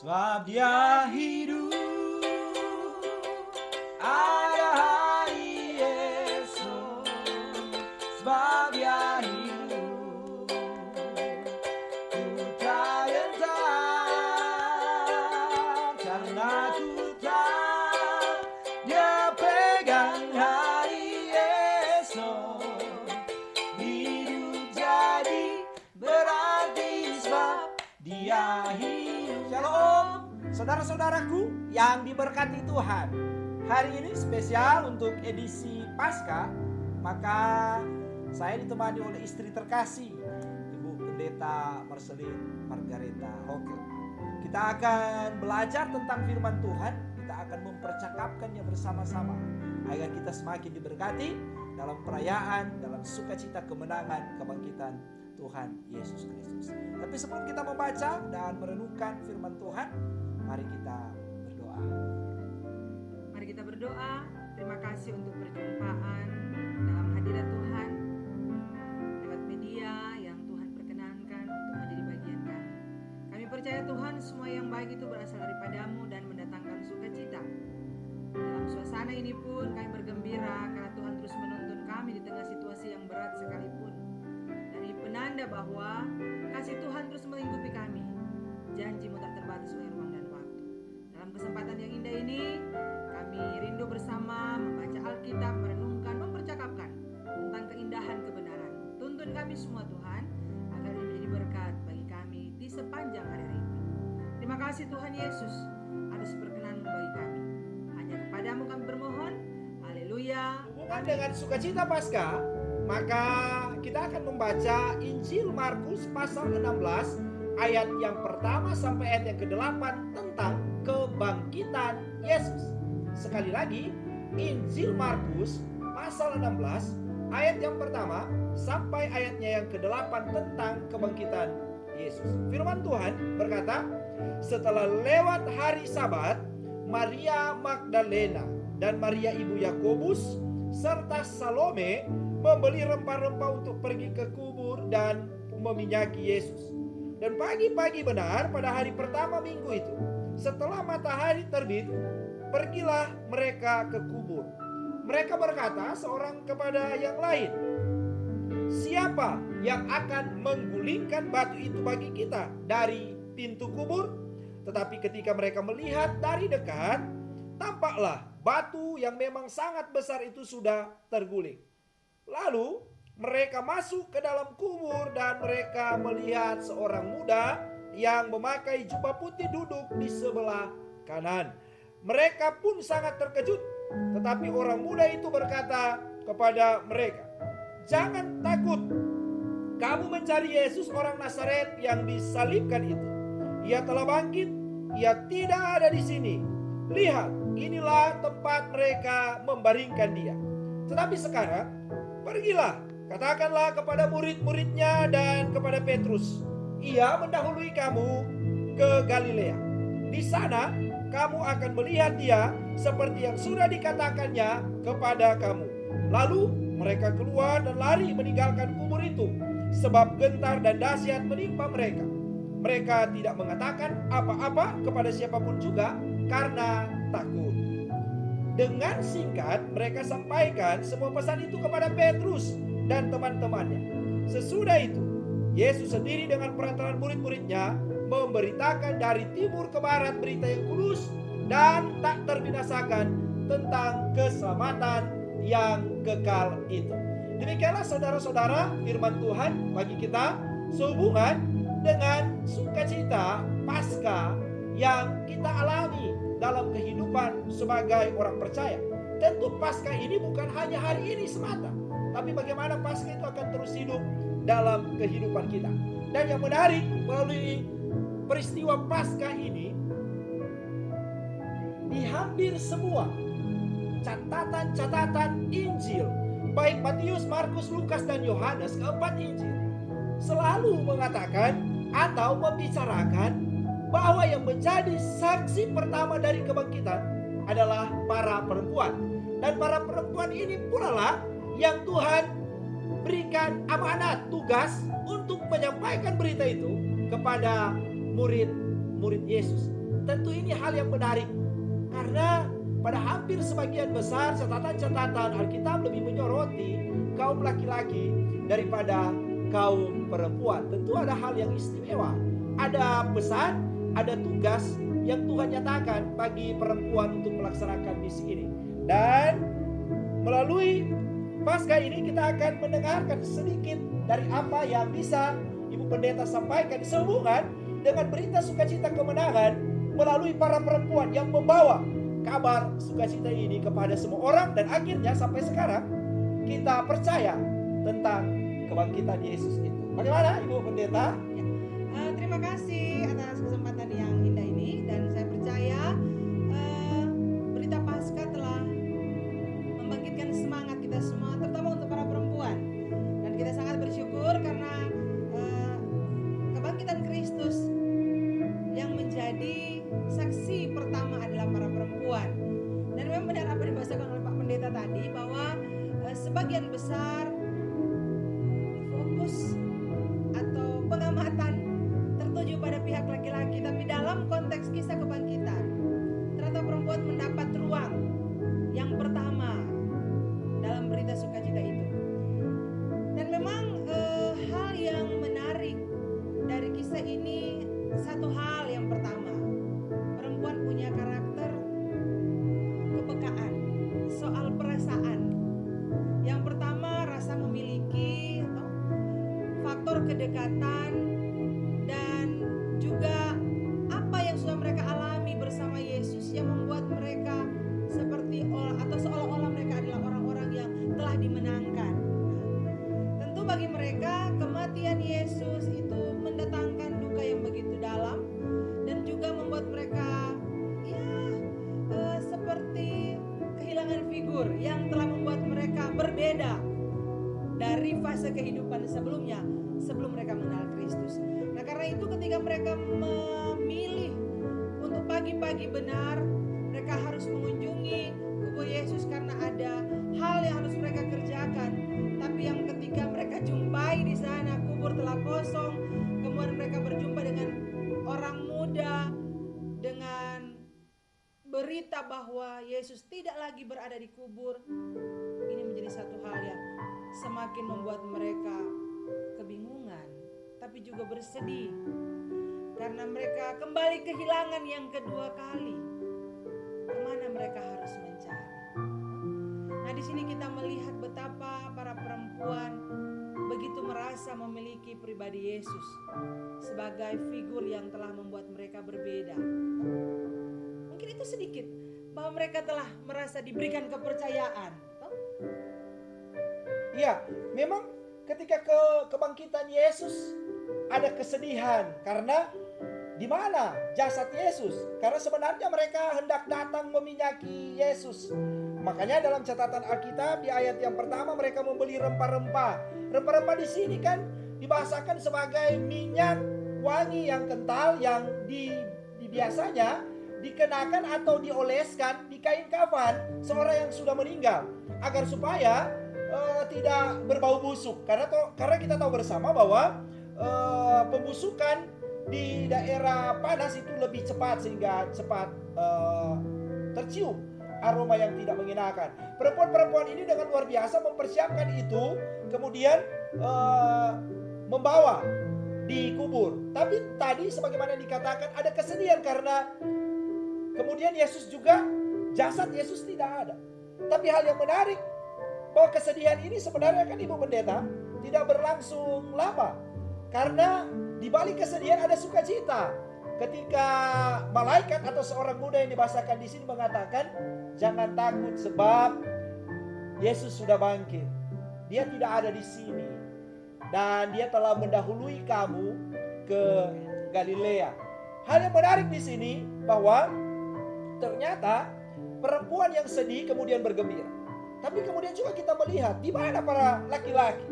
Sebab dia hidup, ada hari esok. Sebab dia hidup, ku tak gentar, karena ku tahu dia pegang hari esok. Hidup jadi berarti sebab dia hidup. Shalom, saudara-saudaraku yang diberkati Tuhan. Hari ini spesial untuk edisi Paskah. Maka saya ditemani oleh istri terkasih, Ibu Pendeta Marcelin Margareta Hokel. Kita akan belajar tentang firman Tuhan. Kita akan mempercakapkannya bersama-sama agar kita semakin diberkati dalam perayaan, dalam sukacita kemenangan kebangkitan Tuhan Yesus Kristus. Tapi sebelum kita membaca dan merenungkan firman Tuhan, mari kita berdoa. Mari kita berdoa. Terima kasih untuk perjumpaan dalam hadirat Tuhan lewat media yang Tuhan perkenankan untuk menjadi bagian kami. Kami percaya Tuhan, semua yang baik itu berasal daripadamu dan mendatangkan sukacita. Dalam suasana ini pun kami bergembira karena Tuhan terus menuntun kami di tengah situasi yang berat sekalipun. Dari penanda bahwa kasih Tuhan terus melingkupi kami. Janji-Mu tak terbatas oleh ruang dan waktu. Dalam kesempatan yang indah ini, kami rindu bersama membaca Alkitab, merenungkan, mempercakapkan tentang keindahan kebenaran. Tuntun kami semua Tuhan, agar ini menjadi berkat bagi kami di sepanjang hari-hari ini. Terima kasih Tuhan Yesus atas perkenan-Mu bagi kami. Hanya kepadamu kami bermohon. Haleluya. Hubungan dengan sukacita Paskah, maka kita akan membaca Injil Markus pasal 16 ayat yang pertama sampai ayat yang ke-8 tentang kebangkitan Yesus. Sekali lagi, Injil Markus pasal 16 ayat yang pertama sampai ayatnya yang ke-8 tentang kebangkitan Yesus. Firman Tuhan berkata, setelah lewat hari Sabat, Maria Magdalena dan Maria ibu Yakobus serta Salome membeli rempah-rempah untuk pergi ke kubur dan meminyaki Yesus. Dan pagi-pagi benar pada hari pertama minggu itu, setelah matahari terbit, pergilah mereka ke kubur. Mereka berkata seorang kepada yang lain, siapa yang akan menggulingkan batu itu bagi kita dari pintu kubur? Tetapi ketika mereka melihat dari dekat, tampaklah batu yang memang sangat besar itu sudah terguling. Lalu mereka masuk ke dalam kubur dan mereka melihat seorang muda yang memakai jubah putih duduk di sebelah kanan. Mereka pun sangat terkejut. Tetapi orang muda itu berkata kepada mereka, jangan takut. Kamu mencari Yesus orang Nazaret yang disalibkan itu. Ia telah bangkit. Ia tidak ada di sini. Lihat, inilah tempat mereka membaringkan dia. Tetapi sekarang, pergilah, katakanlah kepada murid-muridnya dan kepada Petrus, ia mendahului kamu ke Galilea. Di sana kamu akan melihat dia seperti yang sudah dikatakannya kepada kamu. Lalu mereka keluar dan lari meninggalkan kubur itu, sebab gentar dan dahsyat menimpa mereka. Mereka tidak mengatakan apa-apa kepada siapapun juga karena takut. Dengan singkat mereka sampaikan semua pesan itu kepada Petrus dan teman-temannya. Sesudah itu Yesus sendiri dengan perantaraan murid-muridnya memberitakan dari timur ke barat berita yang kudus dan tak terbinasakan tentang keselamatan yang kekal itu. Demikianlah saudara-saudara firman Tuhan bagi kita sehubungan dengan sukacita Paskah yang kita alami dalam kehidupan sebagai orang percaya. Tentu Paskah ini bukan hanya hari ini semata, tapi bagaimana Paskah itu akan terus hidup dalam kehidupan kita. Dan yang menarik, melalui peristiwa Paskah ini, di hampir semua catatan-catatan Injil, baik Matius, Markus, Lukas, dan Yohanes, keempat Injil selalu mengatakan atau membicarakan bahwa yang menjadi saksi pertama dari kebangkitan adalah para perempuan. Dan para perempuan ini pula lah yang Tuhan berikan amanat, tugas untuk menyampaikan berita itu kepada murid-murid Yesus. tentu ini hal yang menarik. Karena pada hampir sebagian besar catatan-catatan Alkitab lebih menyoroti kaum laki-laki daripada kaum perempuan. Tentu ada hal yang istimewa. Ada pesan, ada tugas yang Tuhan nyatakan bagi perempuan untuk melaksanakan misi ini. Dan melalui Paskah ini kita akan mendengarkan sedikit dari apa yang bisa Ibu Pendeta sampaikan sehubungan dengan berita sukacita kemenangan melalui para perempuan yang membawa kabar sukacita ini kepada semua orang. Dan akhirnya sampai sekarang kita percaya tentang kebangkitan Yesus itu. Bagaimana Ibu Pendeta? Terima kasih atas kesempatan yang indah ini. Dan saya percaya berita Paskah telah membangkitkan semangat kita semua, terutama untuk para perempuan. Dan kita sangat bersyukur karena kebangkitan Kristus yang menjadi saksi pertama adalah para perempuan. Dan memang benar apa dibahasakan oleh Pak Pendeta tadi, bahwa sebagian besar fokus atau pengamatan tertuju pada pihak laki-laki, tapi dalam konteks kisah kebangkitan ternyata perempuan mendapat ruang yang pertama dalam berita sukacita itu. Dan memang hal yang menarik dari kisah ini, satu hal yang pertama, perempuan punya karakter kepekaan soal perasaan. Yang pertama, rasa memiliki faktor kedekatan dan juga apa yang sudah mereka alami bersama Yesus yang membuat mereka seperti atau seolah-olah mereka adalah orang-orang yang telah dimenangkan. Tentu bagi mereka kematian Yesus itu mendatangkan duka yang begitu dalam dan juga membuat mereka seperti kehilangan figur yang telah membuat mereka berbeda dari fase kehidupan sebelumnya, sebelum mereka mengenal Kristus. Nah, karena itu ketika mereka memilih untuk pagi-pagi benar, mereka harus mengunjungi kubur Yesus karena ada hal yang harus mereka kerjakan. Tapi yang ketika mereka jumpai di sana, kubur telah kosong, kemudian mereka berjumpa dengan orang muda dengan berita bahwa Yesus tidak lagi berada di kubur. Ini menjadi satu hal yang semakin membuat mereka kebingungan, tapi juga bersedih karena mereka kembali kehilangan yang kedua kali. Kemana mereka harus mencari? Nah, di sini kita melihat betapa para perempuan begitu merasa memiliki pribadi Yesus sebagai figur yang telah membuat mereka berbeda. Mungkin itu sedikit bahwa mereka telah merasa diberikan kepercayaan. Iya, memang ketika kebangkitan Yesus ada kesedihan karena di mana jasad Yesus? Karena sebenarnya mereka hendak datang meminyaki Yesus. Makanya dalam catatan Alkitab di ayat yang pertama mereka membeli rempah-rempah. Rempah-rempah di sini kan dibahasakan sebagai minyak wangi yang kental yang biasanya dikenakan atau dioleskan di kain kafan seorang yang sudah meninggal agar supaya tidak berbau busuk. Karena kita tahu bersama bahwa pembusukan di daerah panas itu lebih cepat sehingga cepat tercium aroma yang tidak mengenakan. Perempuan-perempuan ini dengan luar biasa mempersiapkan itu, kemudian membawa di kubur. Tapi tadi sebagaimana dikatakan ada kesedihan karena kemudian Yesus juga, jasad Yesus tidak ada. Tapi hal yang menarik bahwa kesedihan ini sebenarnya kan Ibu Pendeta tidak berlangsung lama. Karena di balik kesedihan ada sukacita. Ketika malaikat atau seorang muda yang dibahasakan di sini mengatakan, jangan takut sebab Yesus sudah bangkit. Dia tidak ada di sini dan dia telah mendahului kamu ke Galilea. Hal yang menarik di sini bahwa ternyata perempuan yang sedih kemudian bergembira. Tapi kemudian juga kita melihat di mana para laki-laki,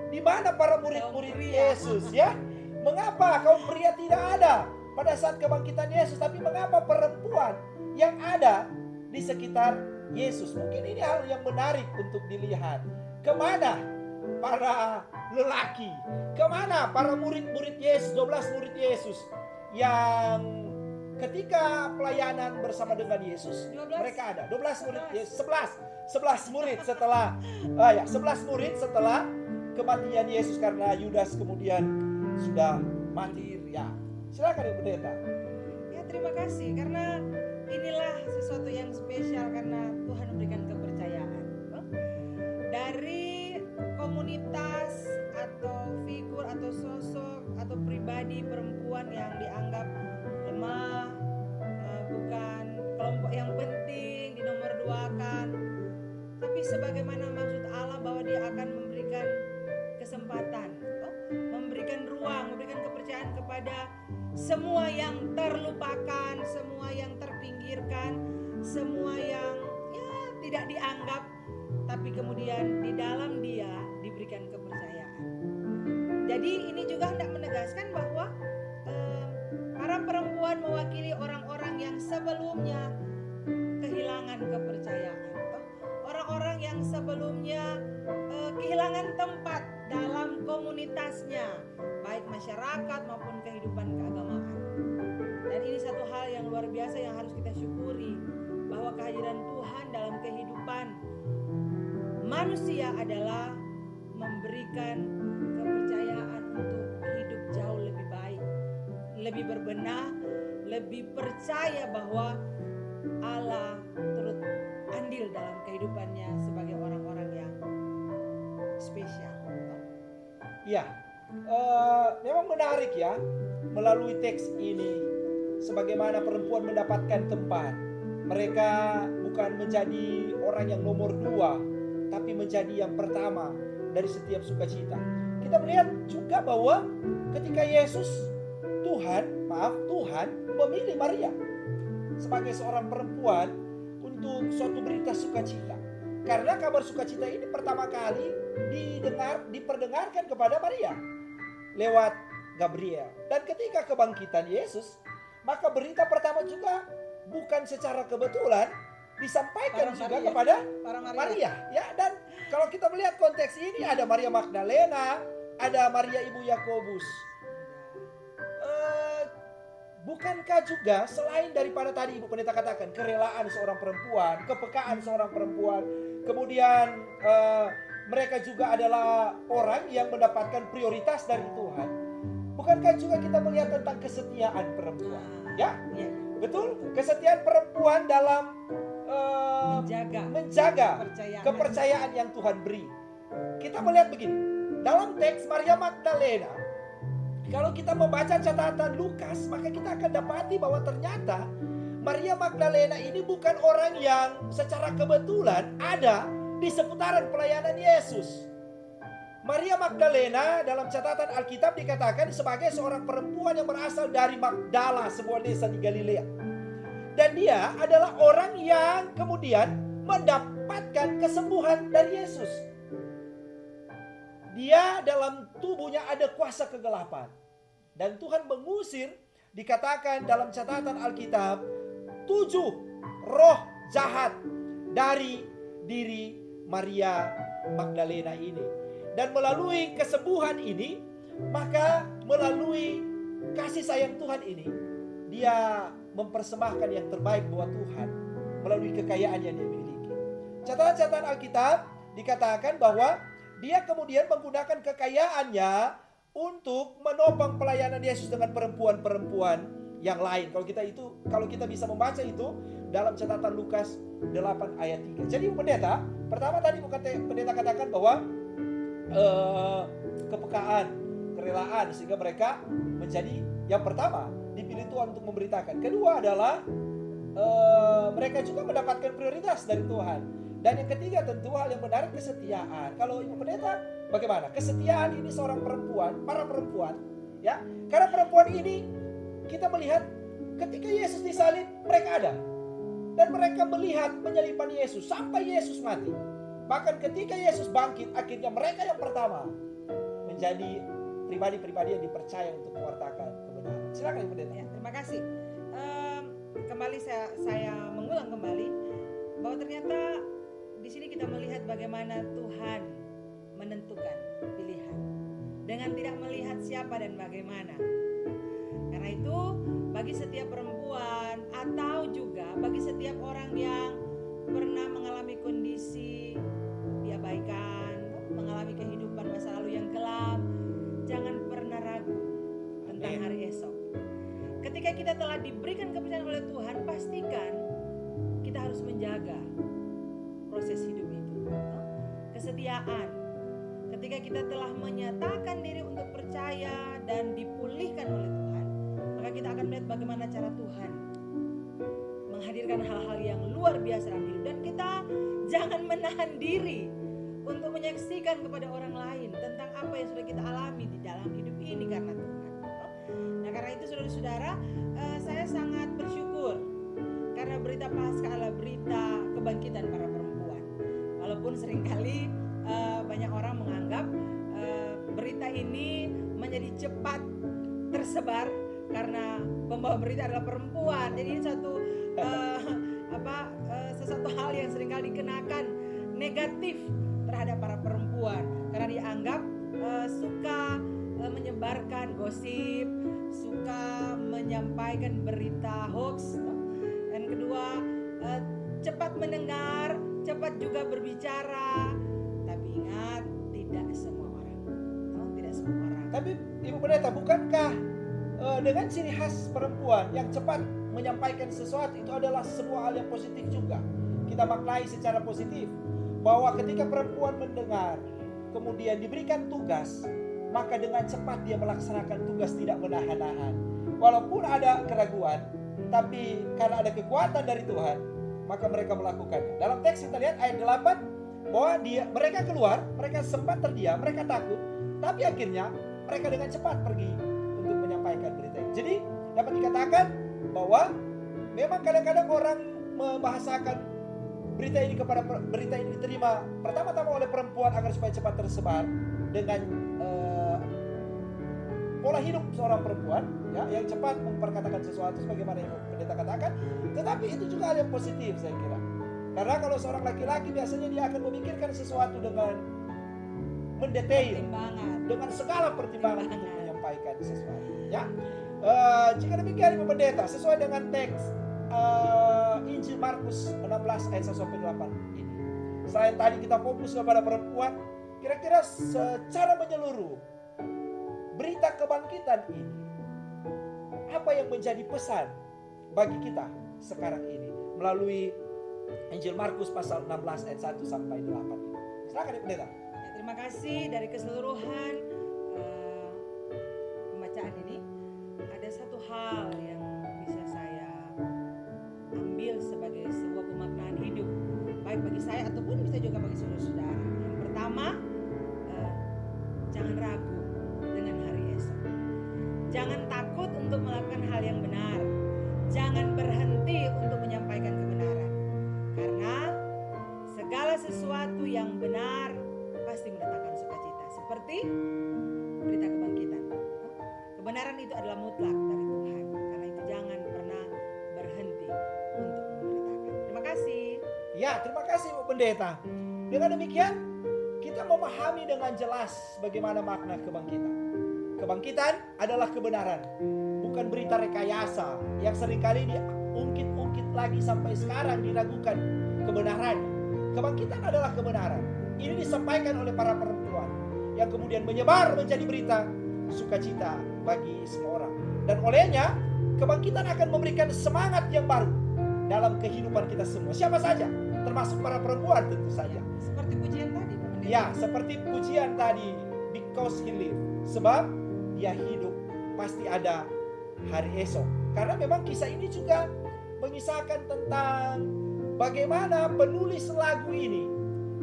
di mana para murid-murid Yesus, ya? Mengapa kaum pria tidak ada pada saat kebangkitan Yesus, tapi mengapa perempuan yang ada di sekitar Yesus? Mungkin ini hal yang menarik untuk dilihat. Kemana para lelaki? Kemana para murid-murid Yesus, 12 murid Yesus yang ketika pelayanan bersama dengan Yesus, 12. mereka ada 12 murid, 11 murid setelah 11 murid setelah kematian Yesus karena Yudas kemudian sudah mati. Ya, silakan Ibu Pendeta. Ya, terima kasih karena inilah sesuatu yang spesial karena Tuhan memberikan kepercayaan. Dari komunitas atau figur atau sosok atau pribadi perempuan yang dianggap lemah, bukan kelompok yang penting, dinomorduakan, tapi sebagaimana maksud Allah bahwa Dia akan memberikan kesempatan, memberikan ruang, memberikan kepercayaan kepada semua yang terlupakan, semua yang terpinggirkan, semua yang tidak dianggap, tapi kemudian di dalam Dia diberikan kepercayaan. Jadi ini juga hendak menegaskan bahwa para perempuan mewakili orang-orang yang sebelumnya kehilangan kepercayaan, orang-orang yang sebelumnya kehilangan tempat dalam komunitasnya, baik masyarakat maupun kehidupan keagamaan. Dan ini satu hal yang luar biasa yang harus kita syukuri, bahwa kehadiran Tuhan dalam kehidupan manusia adalah memberikan kepercayaan untuk hidup jauh lebih baik, lebih berbenah, lebih percaya bahwa Allah turut andil dalam kehidupannya sebagai orang-orang yang spesial. Ya, memang menarik ya, melalui teks ini sebagaimana perempuan mendapatkan tempat. Mereka bukan menjadi orang yang nomor 2, tapi menjadi yang pertama dari setiap sukacita. Kita melihat juga bahwa ketika Tuhan memilih Maria sebagai seorang perempuan untuk suatu berita sukacita. Karena kabar sukacita ini pertama kali diperdengarkan kepada Maria lewat Gabriel. Dan ketika kebangkitan Yesus, maka berita pertama juga bukan secara kebetulan disampaikan juga kepada Maria. Ya, dan kalau kita melihat konteks ini ada Maria Magdalena, ada Maria ibu Yakobus. Bukankah juga selain daripada tadi Ibu Pendeta katakan kerelaan seorang perempuan, kepekaan seorang perempuan, kemudian mereka juga adalah orang yang mendapatkan prioritas dari Tuhan. Bukankah juga kita melihat tentang kesetiaan perempuan? Ya, betul. Kesetiaan perempuan dalam menjaga kepercayaan yang Tuhan beri. Kita melihat begini, dalam teks Maria Magdalena, kalau kita membaca catatan Lukas, maka kita akan dapati bahwa ternyata Maria Magdalena ini bukan orang yang secara kebetulan ada di seputaran pelayanan Yesus. Maria Magdalena dalam catatan Alkitab dikatakan sebagai seorang perempuan yang berasal dari Magdala, sebuah desa di Galilea. Dan dia adalah orang yang kemudian mendapatkan kesembuhan dari Yesus. Dia dalam tubuhnya ada kuasa kegelapan. Dan Tuhan mengusir, dikatakan dalam catatan Alkitab, 7 roh jahat dari diri Maria Magdalena ini. Dan melalui kesembuhan ini, maka melalui kasih sayang Tuhan ini, dia mempersembahkan yang terbaik buat Tuhan melalui kekayaan yang dia miliki. Catatan-catatan Alkitab dikatakan bahwa dia kemudian menggunakan kekayaannya untuk menopang pelayanan Yesus dengan perempuan-perempuan yang lain. Kalau kita bisa membaca itu dalam catatan Lukas 8 ayat 3. Jadi pendeta, pertama tadi pendeta katakan bahwa kepekaan, kerelaan sehingga mereka menjadi yang pertama dipilih Tuhan untuk memberitakan. Kedua adalah mereka juga mendapatkan prioritas dari Tuhan. Dan yang ketiga tentu hal yang menarik, kesetiaan. Kalau Ibu Pendeta bagaimana? Kesetiaan ini seorang perempuan, para perempuan, ya. Karena perempuan ini kita melihat ketika Yesus disalib mereka ada. Dan mereka melihat penyaliban Yesus sampai Yesus mati. Bahkan ketika Yesus bangkit, akhirnya mereka yang pertama menjadi pribadi-pribadi yang dipercaya untuk mewartakan kebenaran. Silakan Ibu Pendeta. Ya, terima kasih. Kembali saya mengulang kembali bahwa ternyata di sini kita melihat bagaimana Tuhan menentukan pilihan dengan tidak melihat siapa dan bagaimana. Karena itu bagi setiap perempuan Atau juga bagi setiap orang yang pernah mengalami kondisi diabaikan, mengalami kehidupan masa lalu yang kelam, jangan pernah ragu tentang hari esok. Ketika kita telah diberikan kepercayaan oleh Tuhan, pastikan kita harus menjaga proses hidup itu. Kesetiaan. Ketika kita telah menyatakan diri untuk percaya dan dipulihkan oleh Tuhan, maka kita akan melihat bagaimana cara Tuhan menghadirkan hal-hal yang luar biasa dalam hidup. Dan kita jangan menahan diri untuk menyaksikan kepada orang lain tentang apa yang sudah kita alami di dalam hidup ini karena Tuhan. Nah, karena itu saudara-saudara, saya sangat bersyukur karena berita Paskah adalah berita kebangkitan para perempuan. Walaupun seringkali banyak orang menganggap berita ini menjadi cepat tersebar karena pembawa berita adalah perempuan. Jadi ini sesuatu hal yang seringkali dikenakan negatif terhadap para perempuan karena dianggap suka menyebarkan gosip, suka menyampaikan berita hoax. Dan kedua, cepat mendengar, cepat juga berbicara. Tapi ingat, tidak semua orang. Tidak semua orang. Tapi Ibu Pendeta, bukankah dengan ciri khas perempuan yang cepat menyampaikan sesuatu itu adalah sebuah hal yang positif juga? Kita maknai secara positif bahwa ketika perempuan mendengar, kemudian diberikan tugas, maka dengan cepat dia melaksanakan tugas, tidak menahan-nahan. Walaupun ada keraguan, tapi karena ada kekuatan dari Tuhan, maka mereka melakukan. Dalam teks kita lihat ayat 8 bahwa mereka keluar, mereka sempat terdiam, mereka takut, tapi akhirnya mereka dengan cepat pergi untuk menyampaikan berita ini. Jadi dapat dikatakan bahwa memang kadang-kadang orang membahasakan berita ini diterima pertama-tama oleh perempuan agar supaya cepat tersebar dengan pola hidup seorang perempuan, ya, yang cepat memperkatakan sesuatu sebagaimana yang Pendeta katakan. Tetapi itu juga hal yang positif, saya kira. Karena kalau seorang laki-laki biasanya dia akan memikirkan sesuatu dengan mendetail, dengan segala pertimbangan untuk menyampaikan sesuatu, ya. Jika demikian Ibu Pendeta, sesuai dengan teks Injil Markus 16 ayat 1-8 ini, selain tadi kita fokus kepada perempuan, kira-kira secara menyeluruh berita kebangkitan ini, apa yang menjadi pesan bagi kita sekarang ini melalui Injil Markus pasal 16 ayat 1-8 ini? Silakan Ibu Pendeta. Terima kasih. Dari keseluruhan pembacaan ini, ada satu hal yang bisa saya ambil sebagai sebuah pemaknaan hidup, baik bagi saya ataupun bisa juga bagi saudara-saudara. Yang pertama, jangan ragu dengan hari esok. Jangan takut untuk melakukan hal yang benar. Jangan berhenti untuk menyampaikan kebenaran. Karena segala sesuatu yang benar pasti mendatangkan sukacita. Seperti berita kebangkitan. Kebenaran itu adalah mutlak dari Tuhan. Karena itu jangan pernah berhenti untuk memberitakan. Terima kasih. Ya, terima kasih Bu Pendeta. Dengan demikian, kita memahami dengan jelas bagaimana makna kebangkitan. Kebangkitan adalah kebenaran, bukan berita rekayasa yang seringkali diungkit-ungkit lagi sampai sekarang diragukan kebenaran. Kebangkitan adalah kebenaran. Ini disampaikan oleh para perempuan yang kemudian menyebar menjadi berita sukacita bagi semua orang. Dan olehnya kebangkitan akan memberikan semangat yang baru dalam kehidupan kita semua. Siapa saja, termasuk para perempuan tentu saja. Seperti pujian tadi. Ya, seperti pujian tadi, because he live. Sebab dia hidup, pasti ada hari esok. Karena memang kisah ini juga mengisahkan tentang bagaimana penulis lagu ini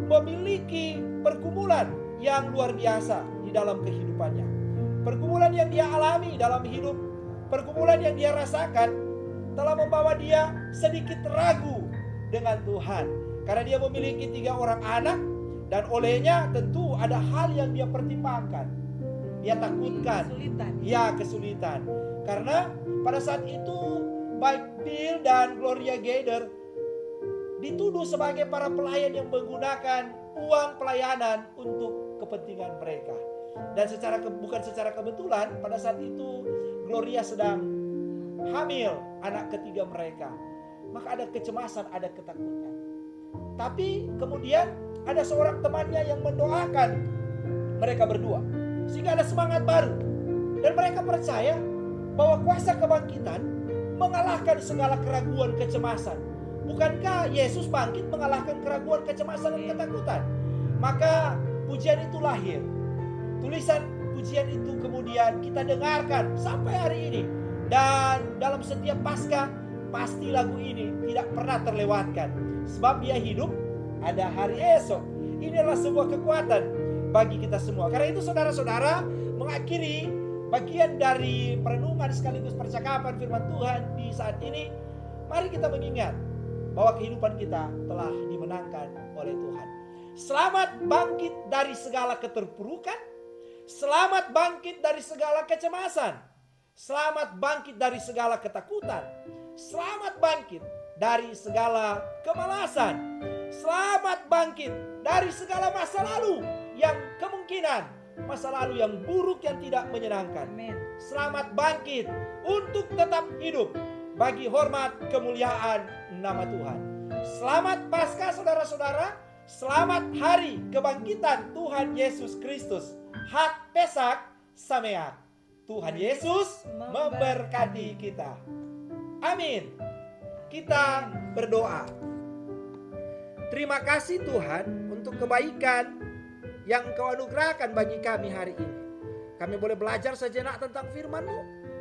memiliki pergumulan yang luar biasa di dalam kehidupannya. Pergumulan yang dia alami dalam hidup, pergumulan yang dia rasakan telah membawa dia sedikit ragu dengan Tuhan. Karena dia memiliki 3 orang anak, dan olehnya tentu ada hal yang dia pertimbangkan. Dia takutkan, kesulitan. Karena pada saat itu baik Bill dan Gloria Gaynor dituduh sebagai para pelayan yang menggunakan uang pelayanan untuk kepentingan mereka. Dan bukan secara kebetulan pada saat itu Gloria sedang hamil anak ketiga mereka. Maka ada kecemasan, ada ketakutan. Tapi kemudian ada seorang temannya yang mendoakan mereka berdua, sehingga ada semangat baru. Dan mereka percaya bahwa kuasa kebangkitan mengalahkan segala keraguan, kecemasan. Bukankah Yesus bangkit mengalahkan keraguan, kecemasan, dan ketakutan? Maka pujian itu lahir. Tulisan pujian itu kemudian kita dengarkan sampai hari ini. Dan dalam setiap Paskah pasti lagu ini tidak pernah terlewatkan. Sebab dia hidup, ada hari esok. Ini adalah sebuah kekuatan bagi kita semua. Karena itu saudara-saudara, mengakhiri bagian dari perenungan sekaligus percakapan firman Tuhan di saat ini, mari kita mengingat bahwa kehidupan kita telah dimenangkan oleh Tuhan. Selamat bangkit dari segala keterpurukan. Selamat bangkit dari segala kecemasan. Selamat bangkit dari segala ketakutan. Selamat bangkit dari segala kemalasan. Selamat bangkit dari segala masa lalu yang kemungkinan masa lalu yang buruk, yang tidak menyenangkan. Amin. Selamat bangkit untuk tetap hidup bagi hormat kemuliaan nama Tuhan. Selamat Paskah saudara-saudara. Selamat hari kebangkitan Tuhan Yesus Kristus. Hak Pesak Sameak. Tuhan Yesus memberkati kita. Amin. Kita berdoa. Terima kasih Tuhan untuk kebaikan yang Engkau anugerahkan bagi kami hari ini. Kami boleh belajar sejenak tentang firman-Mu.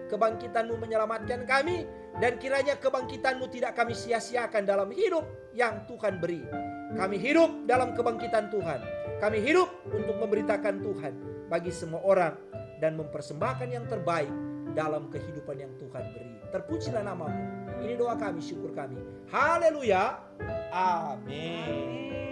Kebangkitan-Mu menyelamatkan kami. Dan kiranya kebangkitan-Mu tidak kami sia-siakan dalam hidup yang Tuhan beri. Kami hidup dalam kebangkitan Tuhan. Kami hidup untuk memberitakan Tuhan bagi semua orang. Dan mempersembahkan yang terbaik dalam kehidupan yang Tuhan beri. Terpujilah nama-Mu. Ini doa kami, syukur kami. Haleluya. Amin.